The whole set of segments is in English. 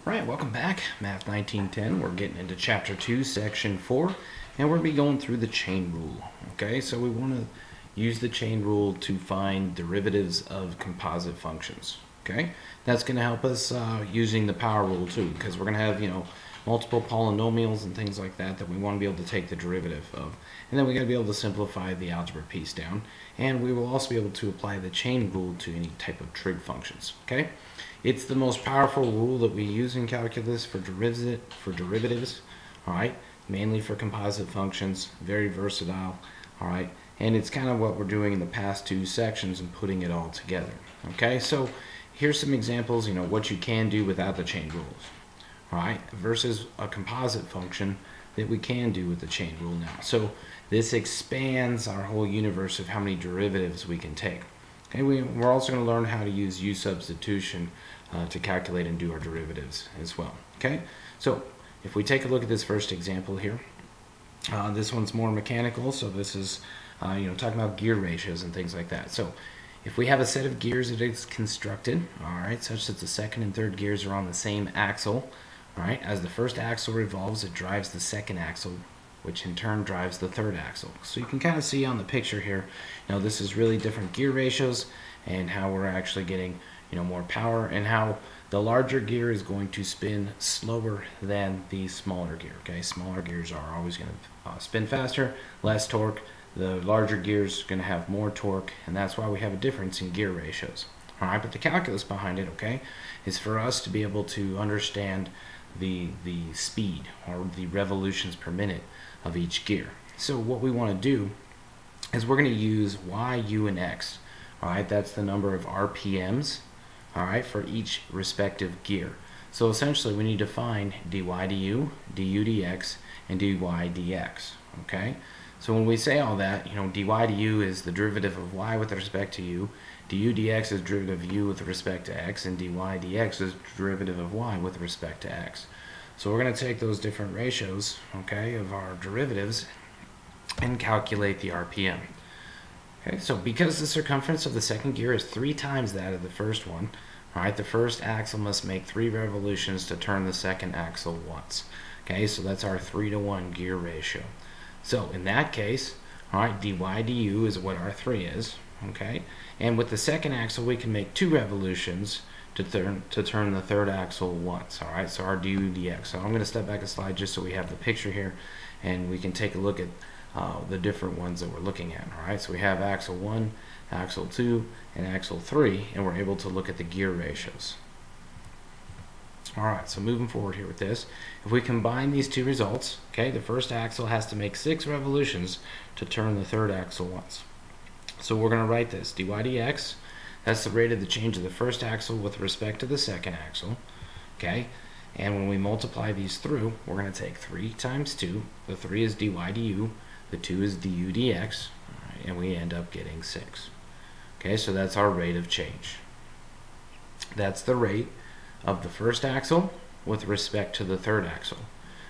Alright, welcome back. Math 1910. We're getting into Chapter 2, Section 4, and we're going to be going through the chain rule. Okay, so we want to use the chain rule to find derivatives of composite functions. Okay, that's going to help us using the power rule too, because we're going to have, multiple polynomials and things like that we want to be able to take the derivative of. And then we're going to be able to simplify the algebra piece down. And we will also be able to apply the chain rule to any type of trig functions. Okay? It's the most powerful rule that we use in calculus for derivatives. Alright? Mainly for composite functions. Very versatile. Alright? And it's kind of what we're doing in the past two sections and putting it all together. Okay? So here's some examples, what you can do without the chain rules. Right, versus a composite function that we can do with the chain rule now. So this expands our whole universe of how many derivatives we can take. Okay, we're also going to learn how to use U substitution to calculate and do our derivatives as well. Okay, so if we take a look at this first example here, this one's more mechanical. So this is talking about gear ratios and things like that. So if we have a set of gears that is constructed, all right, such that the second and third gears are on the same axle. Alright, as the first axle revolves, it drives the second axle, which in turn drives the third axle. So you can kind of see on the picture here, this is really different gear ratios and how we're actually getting, more power, and how the larger gear is going to spin slower than the smaller gear. Okay, smaller gears are always going to spin faster, less torque. The larger gears are going to have more torque, and that's why we have a difference in gear ratios. Alright, but the calculus behind it, okay, is for us to be able to understand the speed or the revolutions per minute of each gear. So what we want to do is we're going to use y, u, and x. Alright, that's the number of RPMs, alright, for each respective gear. So essentially we need to find dy du, du dx, and dy dx. Okay, so when we say all that, dy du is the derivative of y with respect to u, du dx is derivative of u with respect to x, and dy dx is derivative of y with respect to x. So we're going to take those different ratios, okay, of our derivatives and calculate the RPM. Okay, so because the circumference of the second gear is 3 times that of the first one, alright, the first axle must make 3 revolutions to turn the second axle once. Okay, so that's our 3-to-1 gear ratio. So in that case, alright, dy du is what our 3 is. Okay, and with the second axle we can make 2 revolutions to turn the third axle once. All right, so our du dx. So I'm going to step back a slide just so we have the picture here, and we can take a look at the different ones that we're looking at. All right, so we have axle 1, axle 2, and axle 3, and we're able to look at the gear ratios. All right, so moving forward here with this, if we combine these two results, okay, the first axle has to make 6 revolutions to turn the third axle once. So we're going to write this, dy dx, that's the rate of the change of the first axle with respect to the second axle, okay? And when we multiply these through, we're going to take 3 times 2, the 3 is dy du, the 2 is du dx, right, and we end up getting 6. Okay, so that's our rate of change. That's the rate of the first axle with respect to the third axle,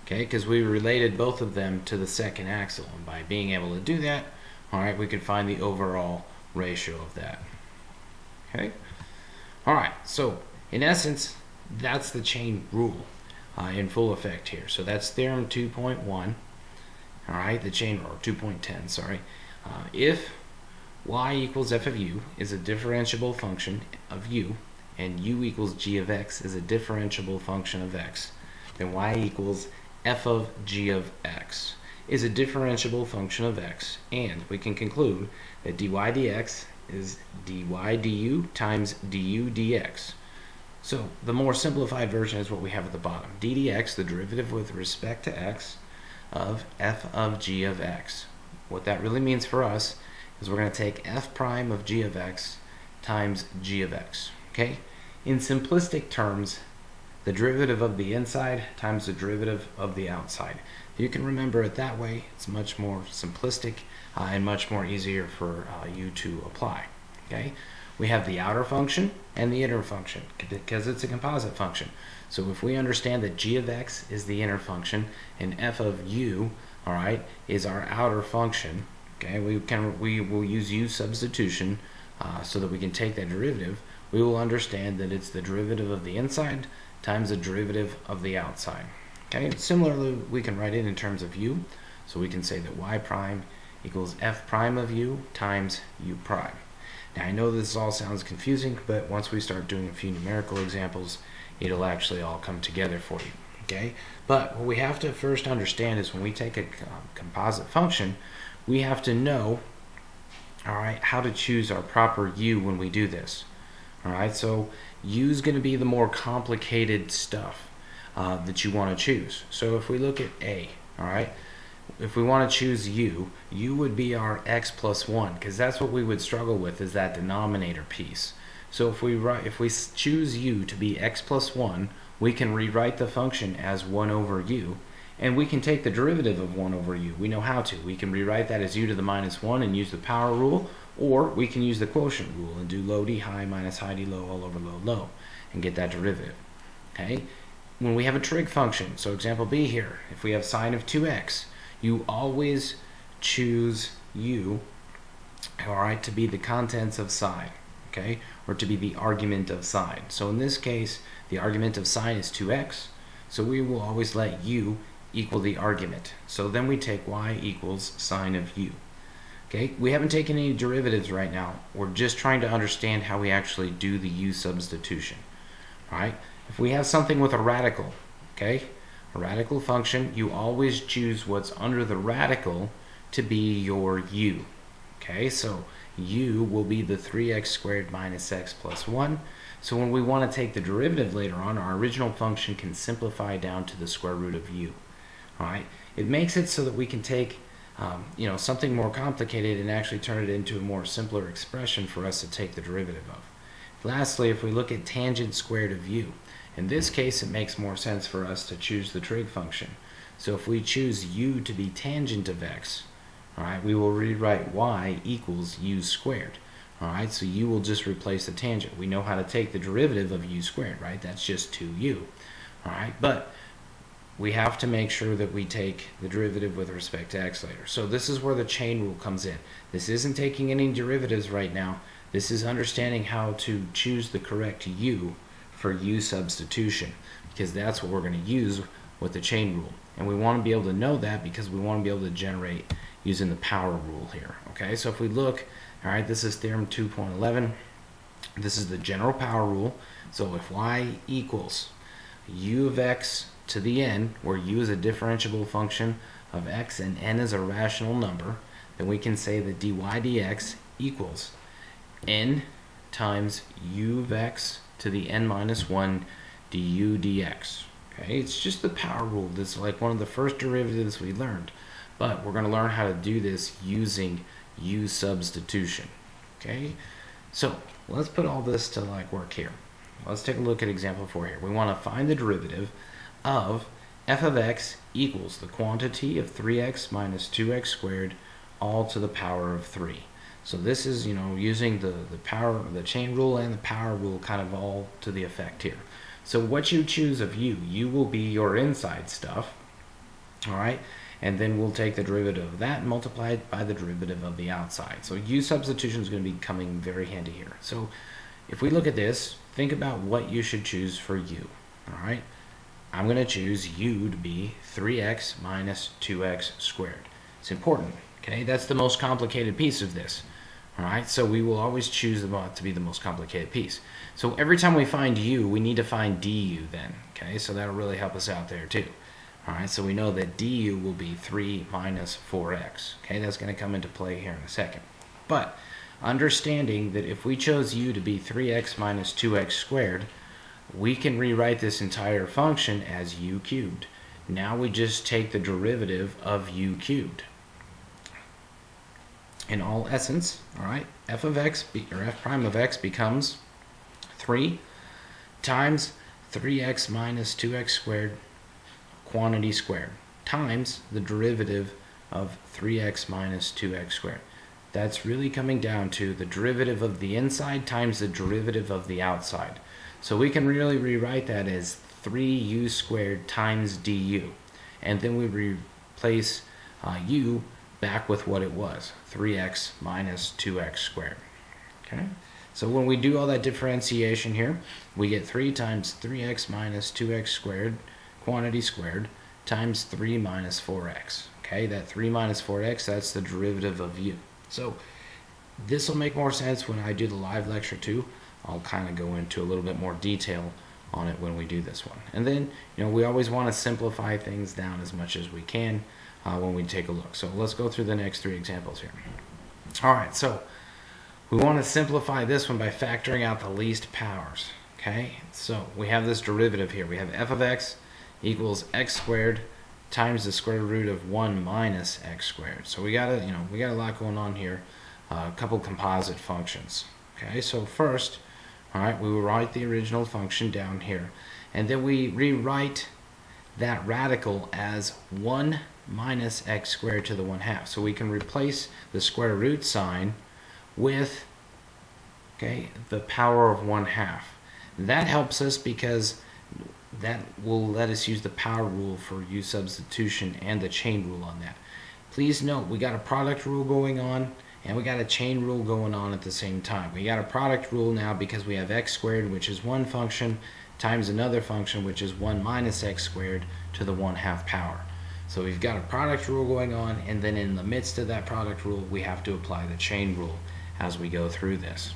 okay? Because we related both of them to the second axle, and by being able to do that, alright, we can find the overall ratio of that. Okay? Alright, so in essence, that's the chain rule in full effect here. So that's theorem 2.1. Alright, the chain rule, 2.10, sorry. If y equals f of u is a differentiable function of u, and u equals g of x is a differentiable function of x, then y equals f of g of x is a differentiable function of x, and we can conclude that dy dx is dy du times du dx. So the more simplified version is what we have at the bottom. D dx, the derivative with respect to x of f of g of x. What that really means for us is we're going to take f prime of g of x times g of x. Okay? In simplistic terms, the derivative of the inside times the derivative of the outside. You can remember it that way. It's much more simplistic and much more easier for you to apply. Okay, we have the outer function and the inner function because it's a composite function. So if we understand that g of x is the inner function and f of u, all right, is our outer function. Okay, we will use u substitution so that we can take that derivative. We will understand that it's the derivative of the inside times the derivative of the outside. Okay, similarly, we can write it in terms of u. So we can say that y prime equals f prime of u times u prime. Now I know this all sounds confusing, but once we start doing a few numerical examples, it'll actually all come together for you. Okay, but what we have to first understand is when we take a composite function, we have to know, all right, how to choose our proper u when we do this. All right, so u is going to be the more complicated stuff that you want to choose. So if we look at A, all right, if we want to choose u would be our x plus 1, because that's what we would struggle with, is that denominator piece. So if we choose u to be x plus 1, we can rewrite the function as 1 over u, and we can take the derivative of 1 over u. We know how to. We can rewrite that as u to the minus 1 and use the power rule, or we can use the quotient rule and do low d high minus high d low all over low low and get that derivative. Okay? When we have a trig function, so example B here, if we have sine of 2x, you always choose u, all right, to be the contents of sine, okay, or to be the argument of sine. So in this case, the argument of sine is 2x, so we will always let u equal the argument. So then we take y equals sine of u. Okay, we haven't taken any derivatives right now. We're just trying to understand how we actually do the u substitution. All right, if we have something with a radical, okay, a radical function, you always choose what's under the radical to be your u. Okay, so u will be the 3x squared minus x plus 1. So when we want to take the derivative later on, our original function can simplify down to the square root of u. All right, it makes it so that we can take something more complicated and actually turn it into a more simpler expression for us to take the derivative of. Lastly, if we look at tangent squared of u, in this case it makes more sense for us to choose the trig function. So if we choose u to be tangent of x, all right, we will rewrite y equals u squared. All right, so u will just replace the tangent. We know how to take the derivative of u squared, right? That's just 2u. All right, but we have to make sure that we take the derivative with respect to x later. So this is where the chain rule comes in. This isn't taking any derivatives right now. This is understanding how to choose the correct u for u substitution, because that's what we're going to use with the chain rule. And we want to be able to know that because we want to be able to generate using the power rule here. Okay, so if we look, all right, this is theorem 2.11. This is the general power rule. So if y equals u of x to the n, where u is a differentiable function of x and n is a rational number, then we can say that dy dx equals n times u of x to the n minus 1 du dx. Okay, it's just the power rule. This is like one of the first derivatives we learned, but we're going to learn how to do this using u substitution. Okay, so let's put all this to work here. Let's take a look at example 4 here. We want to find the derivative of f of x equals the quantity of 3x minus 2x squared all to the power of 3. So this is, using the chain rule and the power rule kind of all to the effect here. So what you choose of u will be your inside stuff, all right? And then we'll take the derivative of that and multiply it by the derivative of the outside. So u substitution is going to be coming very handy here. So if we look at this, think about what you should choose for u, all right? I'm going to choose u to be 3x minus 2x squared. It's important, okay? That's the most complicated piece of this. All right, so we will always choose to be the most complicated piece. So every time we find u, we need to find du then, okay? So that'll really help us out there too. All right, so we know that du will be 3 minus 4x, okay? That's going to come into play here in a second. But understanding that if we chose u to be 3x minus 2x squared, we can rewrite this entire function as u cubed. Now we just take the derivative of u cubed. In all essence, all right, f of x, or f prime of x becomes 3 times 3x minus 2x squared quantity squared times the derivative of 3x minus 2x squared. That's really coming down to the derivative of the inside times the derivative of the outside. So we can really rewrite that as 3u squared times du. And then we replace u back with what it was, 3x minus 2x squared. Okay, So when we do all that differentiation here, we get 3 times 3x minus 2x squared, quantity squared, times 3 minus 4x. Okay, that 3 minus 4x, that's the derivative of u. So this will make more sense when I do the live lecture too. I'll kind of go into a little bit more detail on it when we do this one. And then, we always want to simplify things down as much as we can when we take a look. So let's go through the next 3 examples here. All right, so we want to simplify this one by factoring out the least powers. Okay, so we have this derivative here. We have f of x equals x squared times the square root of 1 minus x squared. So we got a lot going on here. A couple composite functions. Okay, so first, all right, we will write the original function down here, and then we rewrite that radical as 1 minus x squared to the 1/2. So we can replace the square root sign with, okay, the power of 1/2. That helps us because that will let us use the power rule for u substitution and the chain rule on that. Please note, we got a product rule going on and we got a chain rule going on at the same time. We got a product rule now because we have x squared, which is one function, times another function, which is 1 minus x squared to the 1/2 power. So we've got a product rule going on, and then in the midst of that product rule, we have to apply the chain rule as we go through this.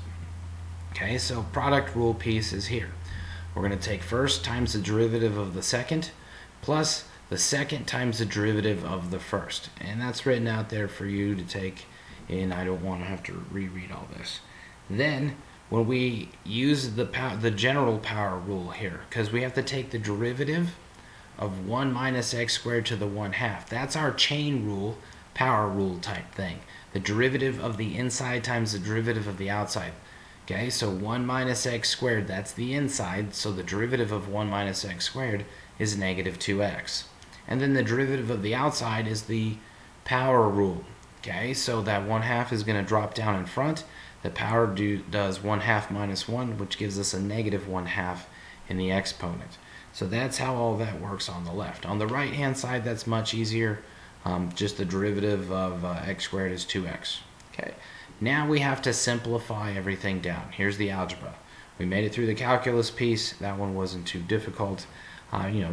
Okay, so product rule piece is here. We're going to take first times the derivative of the second plus the second times the derivative of the first. And that's written out there for you to take in. I don't want to have to reread all this. Then when we use the general power rule here, because we have to take the derivative of 1 minus x squared to the 1/2. That's our chain rule, power rule type thing. The derivative of the inside times the derivative of the outside. Okay, so 1 minus x squared, that's the inside, so the derivative of 1 minus x squared is negative 2x. And then the derivative of the outside is the power rule. Okay, so that 1/2 is going to drop down in front. The power does 1/2 minus 1, which gives us a negative 1/2 in the exponent. So that's how all that works on the left. On the right hand side, that's much easier. Just the derivative of x squared is 2x. Okay. Now we have to simplify everything down. Here's the algebra. We made it through the calculus piece. That one wasn't too difficult.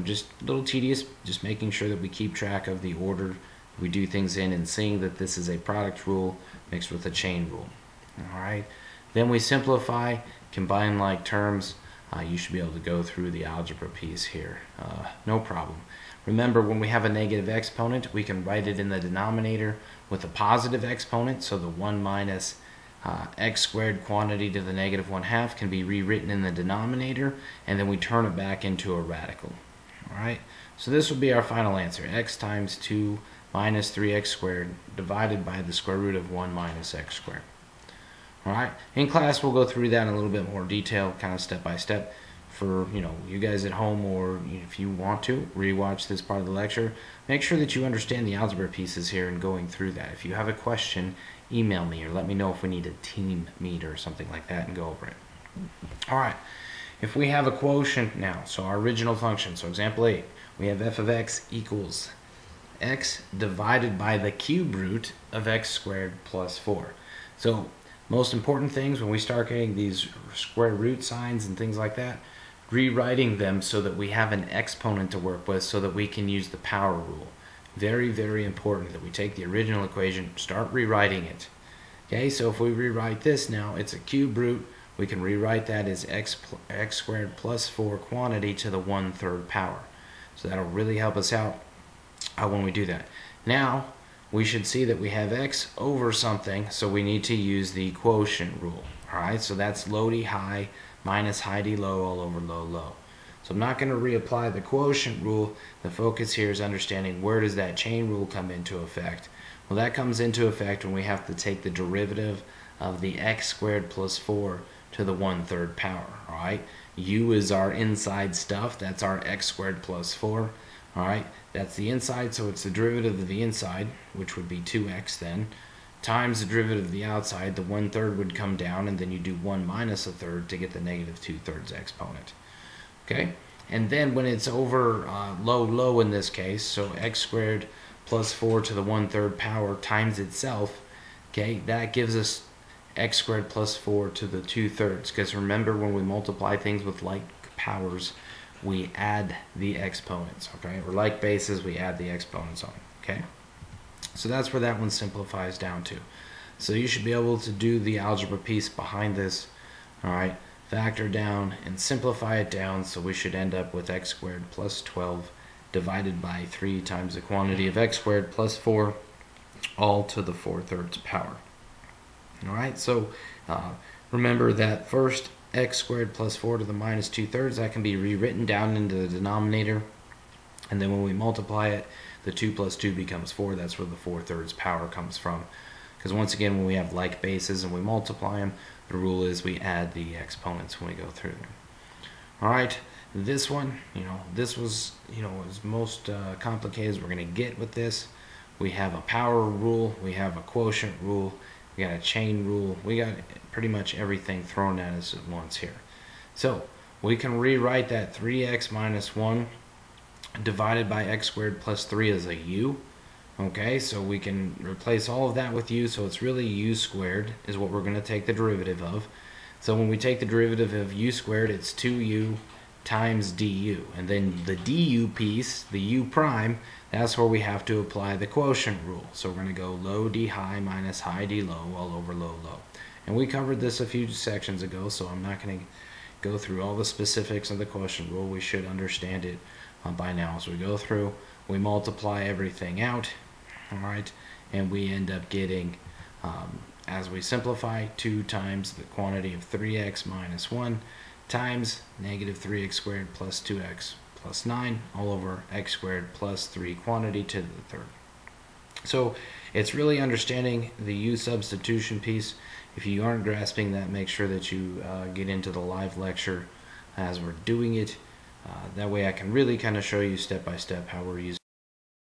Just a little tedious, just making sure that we keep track of the order we do things in and seeing that this is a product rule mixed with a chain rule. All right. Then we simplify, combine like terms. You should be able to go through the algebra piece here. No problem. Remember, when we have a negative exponent, we can write it in the denominator with a positive exponent, so the 1 minus x squared quantity to the negative 1/2 can be rewritten in the denominator, and then we turn it back into a radical. All right, so this will be our final answer, x times 2 minus 3x squared divided by the square root of 1 minus x squared. All right, in class we'll go through that in a little bit more detail, kind of step by step. For you guys at home, or if you want to rewatch this part of the lecture, make sure that you understand the algebra pieces here and going through that. If you have a question, email me or let me know if we need a team meet or something like that and go over it. All right, if we have a quotient now, so our original function, so example 8, we have f of x equals x divided by the cube root of x squared plus 4. So most important things when we start getting these square root signs and things like that, rewriting them so that we have an exponent to work with so that we can use the power rule. Very, very important that we take the original equation, start rewriting it. Okay, so if we rewrite this now, it's a cube root. We can rewrite that as x squared plus 4 quantity to the 1/3 power. So that'll really help us out when we do that. Now, we should see that we have x over something, so we need to use the quotient rule. All right, so that's low d high minus high d low all over low low. So I'm not going to reapply the quotient rule. The focus here is understanding where does that chain rule come into effect. Well, that comes into effect when we have to take the derivative of the x squared plus 4 to the 1/3 power. All right, u is our inside stuff. That's our x squared plus 4. All right, that's the inside, so it's the derivative of the inside, which would be 2x then, times the derivative of the outside. The 1/3 would come down, and then you do 1 minus a third to get the negative 2/3 exponent. Okay, and then when it's over low low in this case, so x squared plus 4 to the 1/3 power times itself, okay, that gives us x squared plus 4 to the 2/3, because remember, when we multiply things with like powers, we add the exponents, okay? Or like bases, we add the exponents on, okay? So that's where that one simplifies down to. So you should be able to do the algebra piece behind this, all right? Factor down and simplify it down, so we should end up with x squared plus 12 divided by 3 times the quantity of x squared plus 4, all to the 4/3 power. All right, so remember that first x squared plus 4 to the minus 2/3, that can be rewritten down into the denominator, and then when we multiply it, the 2 plus 2 becomes 4. That's where the 4/3 power comes from, because once again, when we have like bases and we multiply them, the rule is we add the exponents when we go through them. All right, this one, this was, as most complicated as we're going to get with this. We have a power rule, we have a quotient rule, we got a chain rule, we got pretty much everything thrown at us at once here. So we can rewrite that 3x minus 1 divided by x squared plus 3 as a u. Okay, so we can replace all of that with u, so it's really u squared is what we're going to take the derivative of. So when we take the derivative of u squared, it's 2u times du. And then the du piece, the u prime, that's where we have to apply the quotient rule. So we're going to go low d high minus high d low all over low low. And we covered this a few sections ago, so I'm not going to go through all the specifics of the quotient rule. We should understand it by now. As we go through, we multiply everything out, all right, and we end up getting, as we simplify, 2 times the quantity of 3x minus 1 times negative 3x squared plus 2x plus 9 all over x squared plus 3 quantity to the 3rd. So it's really understanding the u substitution piece. If you aren't grasping that, make sure that you get into the live lecture as we're doing it. That way I can really kind of show you step by step how we're using